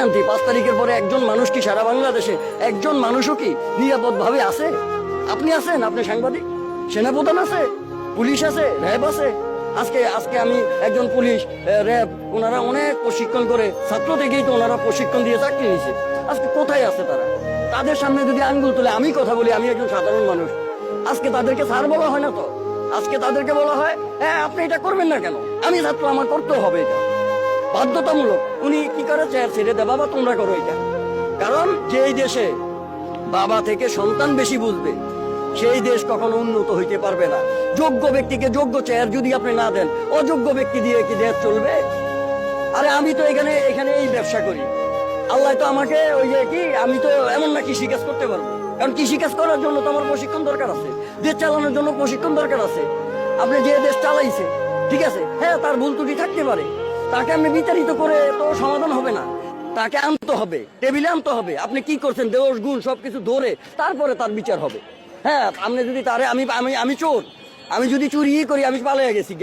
শান্তি? 5 তারিখের পরে একজন মানুষ কি সারা বাংলাদেশে একজন মানুষও কি নিরাপদভাবে আছে? আপনি আছেন, আপনি সাংবাদিক, সেনাপ্রধান আছে, পুলিশ আছে, র্যাব আছে। আজকে আজকে আমি একজন পুলিশ, র্যাব, ওনারা অনেক প্রশিক্ষণ করে, ছাত্র থেকেই তো ওনারা প্রশিক্ষণ দিয়ে চাকরি নিয়েছে। আজকে কোথায় আছে তারা? তাদের সামনে যদি আঙ্গুল তুলে আমি কথা বলি, আমি একজন সাধারণ মানুষ, আজকে তাদেরকে স্যার বলা হয় না তো? আজকে তাদেরকে বলা হয় হ্যাঁ আপনি এটা করবেন না কেন? আমি ছাত্র, আমার করতে হবে এটা, বাধ্যতামূলক। উনি কি করে? চেয়ার ছেড়ে দেয়, বাবা তোমরা করো এটা। কারণ যেই দেশে বাবা থেকে সন্তান বেশি বুঝবে, সেই দেশ কখনো উন্নত হইতে পারবে না। যোগ্য ব্যক্তিকে যোগ্য চেয়ার যদি আপনি না দেন, অযোগ্য ব্যক্তি দিয়ে কি দেশ চলবে? আরে আমি তো এখানে এখানে এই ব্যবসা করি, আল্লাহ তো আমাকে ওই যে কি, আমি তো এমন না কৃষিকাজ করতে পারবো, কারণ কৃষিকাজ করার জন্য তো আমার প্রশিক্ষণ দরকার আছে, দেশ চালানোর জন্য প্রশিক্ষণ দরকার আছে। আপনি যে দেশ চালাইছে, ঠিক আছে, হ্যাঁ তার ভুল ত্রুটি থাকতে পারে, তাকে আপনি বিতাড়িত করে তো সমাধান হবে না, তাকে আনতে হবে, টেবিলে আনতে হবে। আপনি কি করছেন দোষ গুণ সবকিছু ধরে তারপরে তার বিচার হবে। হ্যাঁ আপনি যদি তারে আমি আমি আমি চোর, আমি যদি চুরি করি, আমি পালিয়ে গেছি,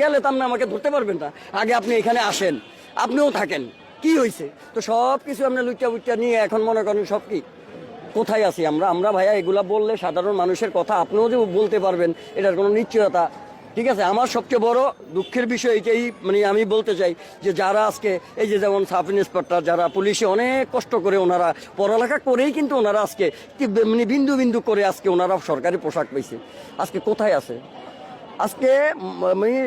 গেলে তো আপনি আমাকে ধরতে পারবেন না। আগে আপনি এখানে আসেন, আপনিও থাকেন, কি হয়েছে? তো সব কিছু আপনি লুচ্চা বুচ্চা নিয়ে এখন মনে করেন সব কি কোথায় আছি আমরা ভাইয়া? এগুলা বললে সাধারণ মানুষের কথা আপনিও যে বলতে পারবেন এটার কোনো নিশ্চয়তা, ঠিক আছে। আমার সবচেয়ে বড় দুঃখের বিষয় এটাই, মানে আমি বলতে চাই যে যারা আজকে এই যে যেমন সাব ইন্সপেক্টর, যারা পুলিশে অনেক কষ্ট করে, ওনারা পড়ালেখা করেই কিন্তু ওনারা আজকে মানে বিন্দু বিন্দু করে আজকে ওনারা সরকারি পোশাক পাইছে, আজকে কোথায় আছে? আজকে মানে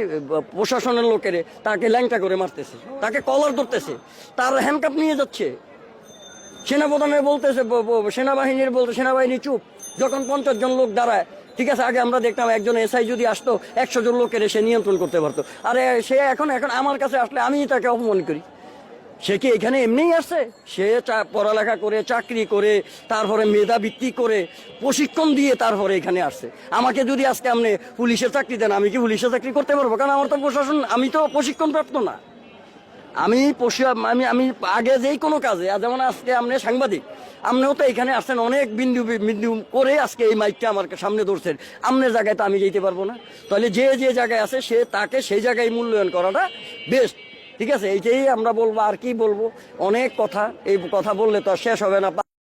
প্রশাসনের লোকের তাকে ল্যাংটা করে মারতেছে, তাকে কলার ধরতেছে, তার হ্যান্ডকাপ নিয়ে যাচ্ছে। সেনাপ্রধানের বলতেছে, সেনাবাহিনীর বলতে সেনাবাহিনী চুপ, যখন 50 জন লোক দাঁড়ায়, ঠিক আছে। আগে আমরা দেখতাম একজন এসআই যদি আসতো 100 জন লোকের সে নিয়ন্ত্রণ করতে পারতো। আরে সে এখন আমার কাছে আসলে আমি তাকে অপমান করি। সে কি এখানে এমনিই আসছে? সে পড়ালেখা করে, চাকরি করে, তারপরে মেধাবৃত্তি করে, প্রশিক্ষণ দিয়ে তারপরে এখানে আসছে। আমাকে যদি আজকে আপনি পুলিশের চাকরি দেন, আমি কি পুলিশের চাকরি করতে পারবো? কারণ আমার তো প্রশাসন, আমি তো প্রশিক্ষণ প্রাপ্ত না। আমি আমি আমি আগে যেই কোনো কাজে, যেমন আজকে আপনি সাংবাদিক, আপনিও তো এখানে আসছেন অনেক বিন্দু বিন্দু করে আজকে এই মাইকটা আমার সামনে ধরছেন, আপনার জায়গায় তো আমি যেতে পারবো না। তাহলে যে যে জায়গায় আছে সে তাকে সেই জায়গায় মূল্যায়ন করাটা বেস্ট, ঠিক আছে। এইটাই আমরা বলবো, আর কি বলবো? অনেক কথা, এই কথা বললে তো আর শেষ হবে না।